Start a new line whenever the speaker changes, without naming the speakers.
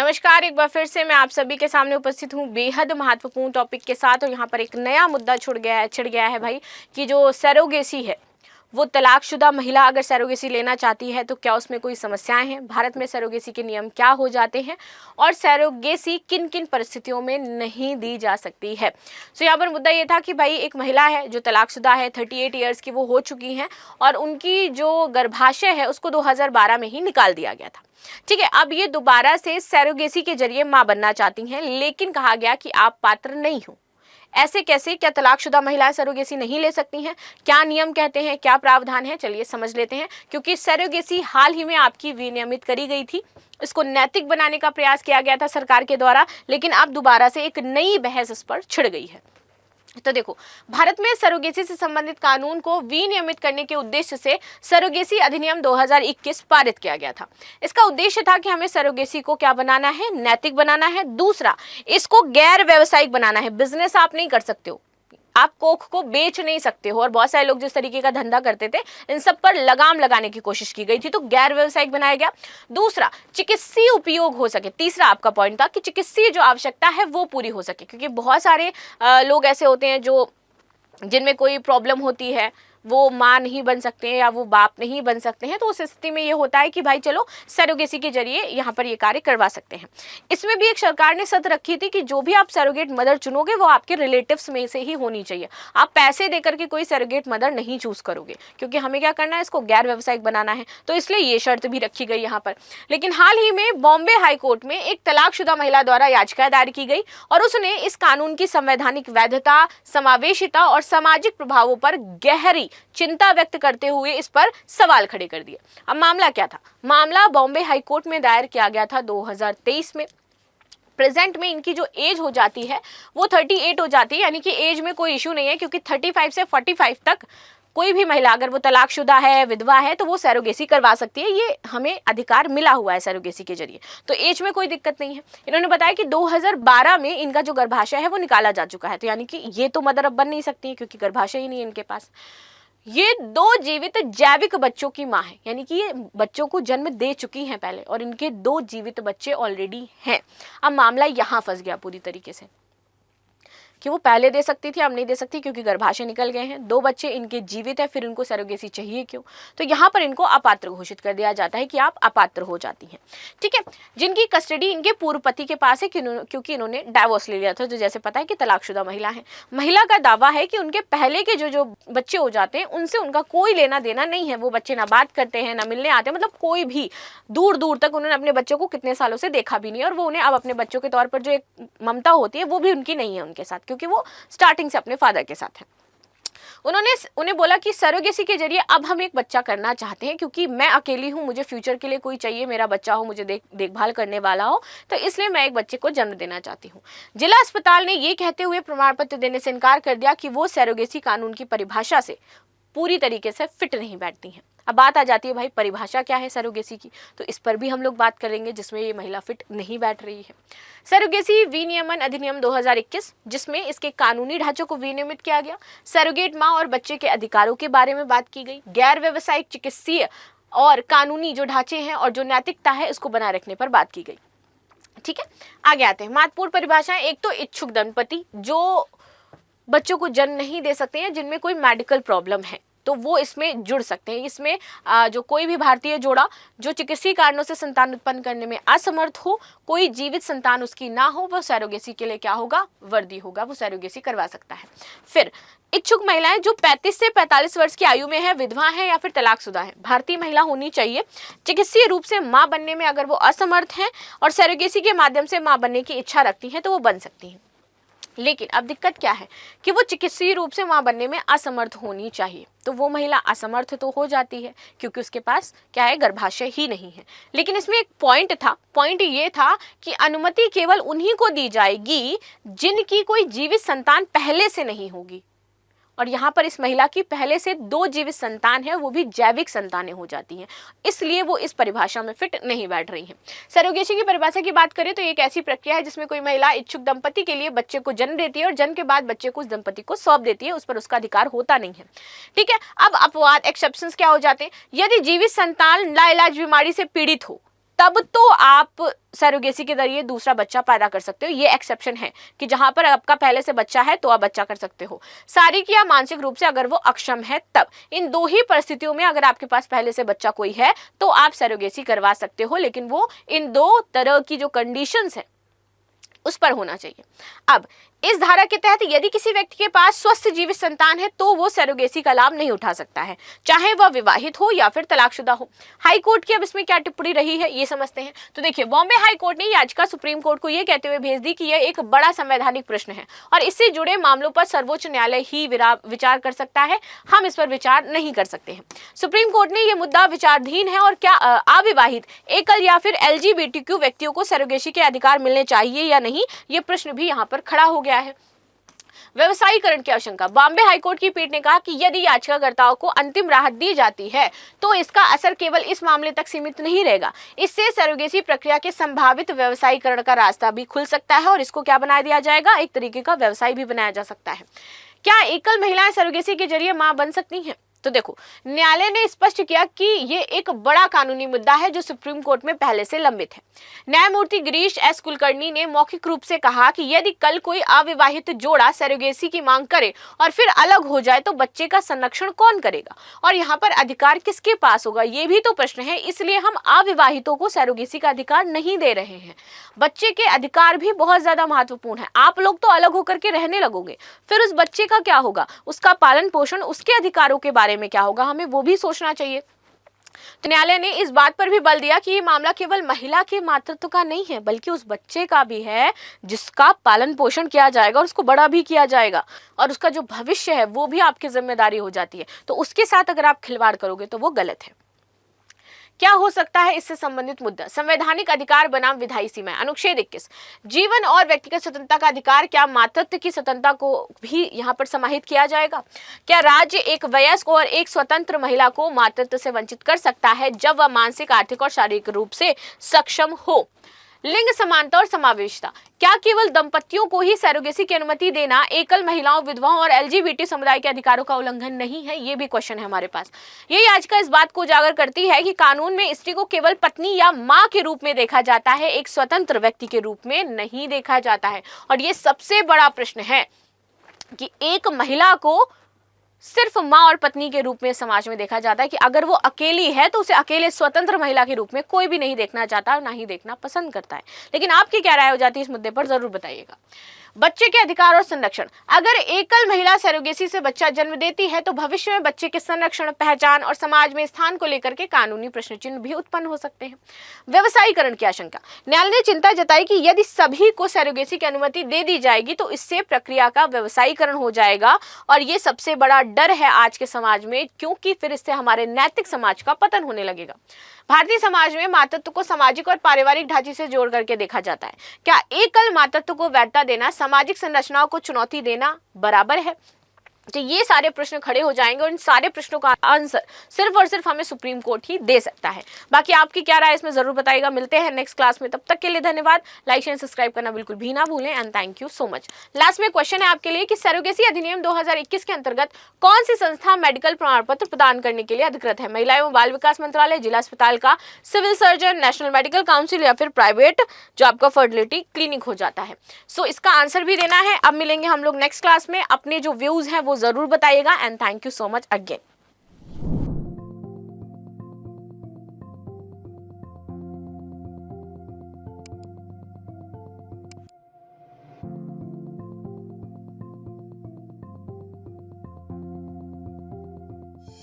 नमस्कार, एक बार फिर से मैं आप सभी के सामने उपस्थित हूँ बेहद महत्वपूर्ण टॉपिक के साथ। और यहाँ पर एक नया मुद्दा छिड़ गया है भाई कि जो सरोगेसी है वो तलाकशुदा महिला अगर सरोगेसी लेना चाहती है तो क्या उसमें कोई समस्याएं हैं, भारत में सरोगेसी के नियम क्या हो जाते हैं और सरोगेसी किन किन परिस्थितियों में नहीं दी जा सकती है। तो यहाँ पर मुद्दा ये था कि भाई एक महिला है जो तलाकशुदा है, 38 ईयर्स की वो हो चुकी हैं और उनकी जो गर्भाशय है उसको 2012 में ही निकाल दिया गया था। ठीक है, अब ये दोबारा से सरोगेसी के जरिए मां बनना चाहती हैं, लेकिन कहा गया कि आप पात्र नहीं हो। ऐसे कैसे? क्या तलाकशुदा महिलाएं सरोगेसी नहीं ले सकती हैं? क्या नियम कहते हैं, क्या प्रावधान है, चलिए समझ लेते हैं। क्योंकि सरोगेसी हाल ही में आपकी विनियमित करी गई थी, इसको नैतिक बनाने का प्रयास किया गया था सरकार के द्वारा, लेकिन अब दोबारा से एक नई बहस इस पर छिड़ गई है। तो देखो, भारत में सरोगेसी से संबंधित कानून को विनियमित करने के उद्देश्य से सरोगेसी अधिनियम 2021 पारित किया गया था। इसका उद्देश्य था कि हमें सरोगेसी को क्या बनाना है? नैतिक बनाना है। दूसरा, इसको गैर व्यावसायिक बनाना है। बिजनेस आप नहीं कर सकते हो, आप कोख को बेच नहीं सकते हो। और बहुत सारे लोग जिस तरीके का धंधा करते थे, इन सब पर लगाम लगाने की कोशिश की गई थी, तो गैर व्यावसायिक बनाया गया। दूसरा, चिकित्सीय उपयोग हो सके। तीसरा आपका पॉइंट था कि चिकित्सीय जो आवश्यकता है वो पूरी हो सके, क्योंकि बहुत सारे लोग ऐसे होते हैं जो जिनमें कोई प्रॉब्लम होती है, वो माँ नहीं बन सकते हैं या वो बाप नहीं बन सकते हैं, तो उस स्थिति में ये होता है कि भाई चलो सरोगेसी के जरिए यहाँ पर ये कार्य करवा सकते हैं। इसमें भी एक सरकार ने शर्त रखी थी कि जो भी आप सरोगेट मदर चुनोगे वो आपके रिलेटिव्स में से ही होनी चाहिए। आप पैसे देकर के कोई सरोगेट मदर नहीं चूज करोगे, क्योंकि हमें क्या करना है, इसको गैर व्यावसायिक बनाना है, तो इसलिए ये शर्त भी रखी गई यहाँ पर। लेकिन हाल ही में बॉम्बे हाईकोर्ट में एक तलाकशुदा महिला द्वारा याचिका दायर की गई और उसने इस कानून की संवैधानिक वैधता, समावेशिता और सामाजिक प्रभावों पर गहरी चिंता व्यक्त करते हुए इस पर सवाल खड़े कर दिए। अब मामला क्या था? मामला बॉम्बे हाईकोर्ट में दायर किया गया था 2023 में। प्रेजेंट में इनकी जो एज हो जाती है वो 38 हो जाती है, यानी कि एज में कोई इशू नहीं है, क्योंकि 35 से 45 तक कोई भी महिला अगर वो तलाकशुदा है, विधवा है, तो वो सरोगेसी करवा सकती है। ये हमें अधिकार मिला हुआ है सरोगेसी के जरिए, तो एज में कोई दिक्कत नहीं है। इन्होंने बताया कि 2012 में इनका जो गर्भाशय है वो निकाला जा चुका है, तो यानी कि ये तो मदर अब बन नहीं सकती है, क्योंकि गर्भाशय ही नहीं है इनके पास। ये 2 जीवित जैविक बच्चों की मां है, यानी कि ये बच्चों को जन्म दे चुकी हैं पहले, और इनके 2 जीवित बच्चे ऑलरेडी हैं। अब मामला यहां फंस गया पूरी तरीके से कि वो पहले दे सकती थी, अब नहीं दे सकती, क्योंकि गर्भाशय निकल गए हैं, 2 बच्चे इनके जीवित है, फिर इनको सरोगेसी चाहिए क्यों? तो यहाँ पर इनको अपात्र घोषित कर दिया जाता है कि आप अपात्र हो जाती हैं। ठीक है, जिनकी कस्टडी इनके पूर्व पति के पास है, क्योंकि इन्होंने डाइवोर्स ले लिया था, जो जैसे पता है कि तलाकशुदा महिला है। महिला का दावा है कि उनके पहले के जो बच्चे हो जाते हैं उनसे उनका कोई लेना देना नहीं है। वो बच्चे ना बात करते हैं, ना मिलने आते हैं, मतलब कोई भी दूर दूर तक उन्होंने अपने बच्चों को कितने सालों से देखा भी नहीं, और वो उन्हें अब अपने बच्चों के तौर पर जो एक ममता होती है वो भी उनकी नहीं है उनके साथ, क्योंकि वो स्टार्टिंग से अपने फादर के साथ है। उन्हें बोला कि सरोगेसी के जरिए अब हम एक बच्चा करना चाहते हैं, क्योंकि मैं अकेली हूं, मुझे फ्यूचर के लिए कोई चाहिए, मेरा बच्चा हो, मुझे देखभाल करने वाला हो, तो इसलिए मैं एक बच्चे को जन्म देना चाहती हूं। जिला अस्पताल ने ये कहते हुए प्रमाण पत्र देने से इनकार कर दिया कि वो सरोगेसी कानून की परिभाषा से पूरी तरीके से फिट नहीं बैठती हैं। अब बात आ जाती है भाई परिभाषा क्या है सरोगेसी की, तो इस पर भी हम लोग बात करेंगे, जिसमें ये महिला फिट नहीं बैठ रही है। सरोगेसी विनियमन अधिनियम 2021, जिसमें इसके कानूनी ढांचों को विनियमित किया गया, सरोगेट मां और बच्चे के अधिकारों के बारे में बात की गई, गैर व्यावसायिक चिकित्सीय और कानूनी जो ढांचे हैं और जो नैतिकता है इसको बनाए रखने पर बात की गई। ठीक है, आगे आते हैं महत्वपूर्ण परिभाषाएं। एक तो इच्छुक दंपति जो बच्चों को जन्म नहीं दे सकते हैं, जिनमें कोई मेडिकल प्रॉब्लम है, तो वो इसमें जुड़ सकते हैं। इसमें जो कोई भी भारतीय जोड़ा जो चिकित्सीय कारणों से संतान उत्पन्न करने में असमर्थ हो, कोई जीवित संतान उसकी ना हो, वो सरोगेसी के लिए क्या होगा? वर्दी होगा, वो सरोगेसी करवा सकता है। फिर इच्छुक महिलाएं जो 35 से 45 वर्ष की आयु में है, विधवा है या फिर तलाकशुदा है, भारतीय महिला होनी चाहिए, चिकित्सीय रूप से मां बनने में अगर वो असमर्थ हैं और सरोगेसी के माध्यम से मां बनने की इच्छा रखती हैं तो वो बन सकती हैं। लेकिन अब दिक्कत क्या है कि वो चिकित्सीय रूप से मां बनने में असमर्थ होनी चाहिए, तो वो महिला असमर्थ तो हो जाती है क्योंकि उसके पास क्या है? गर्भाशय ही नहीं है। लेकिन इसमें एक पॉइंट ये था कि अनुमति केवल उन्हीं को दी जाएगी जिनकी कोई जीवित संतान पहले से नहीं होगी, और यहाँ पर इस महिला की पहले से 2 जीवित संतान है, वो भी जैविक संतानें हो जाती हैं, इसलिए वो इस परिभाषा में फिट नहीं बैठ रही हैं। सरोगेसी की परिभाषा की बात करें तो एक ऐसी प्रक्रिया है जिसमें कोई महिला इच्छुक दंपति के लिए बच्चे को जन्म देती है और जन्म के बाद बच्चे को उस दंपति को सौंप देती है, उस पर उसका अधिकार होता नहीं है। ठीक है, अब अपवाद एक्सेप्शंस क्या हो जाते हैं? यदि जीवित संतान लाइलाज बीमारी से पीड़ित हो, तब तो आप सरोगेसी के जरिए दूसरा बच्चा पैदा कर सकते हो। ये एक्सेप्शन है कि जहां पर आपका पहले से बच्चा है तो आप बच्चा कर सकते हो। शारीरिक या मानसिक रूप से अगर वो अक्षम है तब। इन दो ही परिस्थितियों में अगर आपके पास पहले से बच्चा कोई है तो आप सरोगेसी करवा सकते हो, लेकिन वो इन दो तरह की जो कंडीशंस है उस पर होना चाहिए। अब इस धारा के तहत यदि किसी व्यक्ति के पास स्वस्थ जीवित संतान है तो वो सरोगेसी का लाभ नहीं उठा सकता है, चाहे वह विवाहित हो या फिर तलाकशुदा हो। हाई कोर्ट की अब इसमें क्या टिप्पणी रही है ये समझते हैं। तो देखिए, बॉम्बे हाई कोर्ट ने याचिका सुप्रीम कोर्ट को ये कहते हुए भेज दी कि यह एक बड़ा संवैधानिक प्रश्न है और इससे जुड़े मामलों पर सर्वोच्च न्यायालय ही विचार कर सकता है, हम इस पर विचार नहीं कर सकते हैं। सुप्रीम कोर्ट ने यह मुद्दा विचाराधीन है और क्या अविवाहित, एकल या फिर LGBTQ व्यक्तियों को सरोगेसी के अधिकार मिलने चाहिए या नहीं, ये प्रश्न भी यहाँ पर खड़ा हो गया है। व्यवसायीकरण की आशंका। बॉम्बे हाईकोर्ट की पीठ ने कहा कि यदि याचिकाकर्ताओं को अंतिम राहत दी जाती है तो इसका असर केवल इस मामले तक सीमित नहीं रहेगा, इससे सरोगेसी प्रक्रिया के संभावित व्यवसायीकरण का रास्ता भी खुल सकता है और इसको क्या बना दिया जाएगा, एक तरीके का व्यवसाय भी बनाया जा सकता है। क्या एकल महिलाएं सरोगेसी के जरिए मां बन सकती हैं? तो देखो, न्यायालय ने स्पष्ट किया कि ये एक बड़ा कानूनी मुद्दा है जो सुप्रीम कोर्ट में पहले से लंबित है। न्यायमूर्ति गिरीश एस कुलकर्णी ने मौखिक रूप से कहा कि यदि कल कोई अविवाहित जोड़ा सरोगेसी की मांग करे और फिर अलग हो जाए तो बच्चे का संरक्षण कौन करेगा और यहाँ पर अधिकार किसके पास होगा, ये भी तो प्रश्न है। इसलिए हम अविवाहितों को सरोगेसी का अधिकार नहीं दे रहे हैं। बच्चे के अधिकार भी बहुत ज्यादा महत्वपूर्ण है। आप लोग तो अलग होकर के रहने लगोगे, फिर उस बच्चे का क्या होगा, उसका पालन पोषण, उसके अधिकारों के बारे में क्या होगा, हमें वो भी सोचना चाहिए। तो न्यायालय ने इस बात पर भी बल दिया कि ये मामला केवल महिला के मातृत्व का नहीं है बल्कि उस बच्चे का भी है जिसका पालन पोषण किया जाएगा और उसको बड़ा भी किया जाएगा और उसका जो भविष्य है वो भी आपकी जिम्मेदारी हो जाती है। तो उसके साथ अगर आप खिलवाड़ करोगे तो वो गलत है। क्या हो सकता है इससे संबंधित मुद्दा? संवैधानिक अधिकार बनाम विधायी सीमाएं। अनुच्छेद 21, जीवन और व्यक्तिगत स्वतंत्रता का अधिकार। क्या मातृत्व की स्वतंत्रता को भी यहाँ पर समाहित किया जाएगा? क्या राज्य एक वयस्क और एक स्वतंत्र महिला को मातृत्व से वंचित कर सकता है जब वह मानसिक, आर्थिक और शारीरिक रूप से सक्षम हो? लिंग समानता और समावेशिता। क्या केवल दंपतियों को ही सरोगेसी की अनुमति देना एकल महिलाओं, विधवाओं और LGBT समुदाय के अधिकारों का उल्लंघन नहीं है? ये भी क्वेश्चन है हमारे पास। ये याचिका इस बात को उजागर करती है कि कानून में स्त्री को केवल पत्नी या मां के रूप में देखा जाता है, एक स्वतंत्र व्यक्ति के रूप में नहीं देखा जाता है। और ये सबसे बड़ा प्रश्न है कि एक महिला को सिर्फ माँ और पत्नी के रूप में समाज में देखा जाता है कि अगर वो अकेली है तो उसे अकेले स्वतंत्र महिला के रूप में कोई भी नहीं देखना चाहता और ना ही देखना पसंद करता है। लेकिन आपकी क्या राय हो जाती है इस मुद्दे पर, जरूर बताइएगा। बच्चे के अधिकार और संरक्षण। अगर एकल महिला सरोगेसी से बच्चा जन्म देती है तो भविष्य में बच्चे के संरक्षण, पहचान और समाज में स्थान को लेकर के कानूनी प्रश्न चिन्ह भी उत्पन्न हो सकते हैं। व्यवसायीकरण की आशंका। न्यायालय ने चिंता जताई कि यदि सभी को सरोगेसी की अनुमति दे दी जाएगी तो इससे प्रक्रिया का व्यवसायीकरण हो जाएगा और ये सबसे बड़ा डर है आज के समाज में, क्योंकि फिर इससे हमारे नैतिक समाज का पतन होने लगेगा। भारतीय समाज में मातृत्व को सामाजिक और पारिवारिक ढांचे से जोड़ करके देखा जाता है। क्या एकल मातृत्व को वैधता देना सामाजिक संरचनाओं को चुनौती देना बराबर है? तो ये सारे प्रश्न खड़े हो जाएंगे और इन सारे प्रश्नों का आंसर सिर्फ और सिर्फ हमें सुप्रीम कोर्ट ही दे सकता है। बाकी आपकी क्या राय इसमें जरूर बताइएगा। मिलते हैं नेक्स्ट क्लास में, तब तक के लिए धन्यवाद। लाइक शेयर सब्सक्राइब करना बिल्कुल भी ना भूलें and thank you so much. Last में क्वेश्चन है आपके लिए कि सरोगेसी अधिनियम 2021 के अंतर्गत कौन सी संस्था मेडिकल प्रमाण पत्र प्रदान करने के लिए अधिकृत है? महिला एवं बाल विकास मंत्रालय, जिला अस्पताल का civil surgeon, national medical council या फिर प्राइवेट जो आपका फर्टिलिटी क्लिनिक हो जाता है? सो इसका आंसर भी देना है। अब मिलेंगे हम लोग नेक्स्ट क्लास में। अपने जो व्यूज हैं वो जरूर बताइएगा and thank you so much again.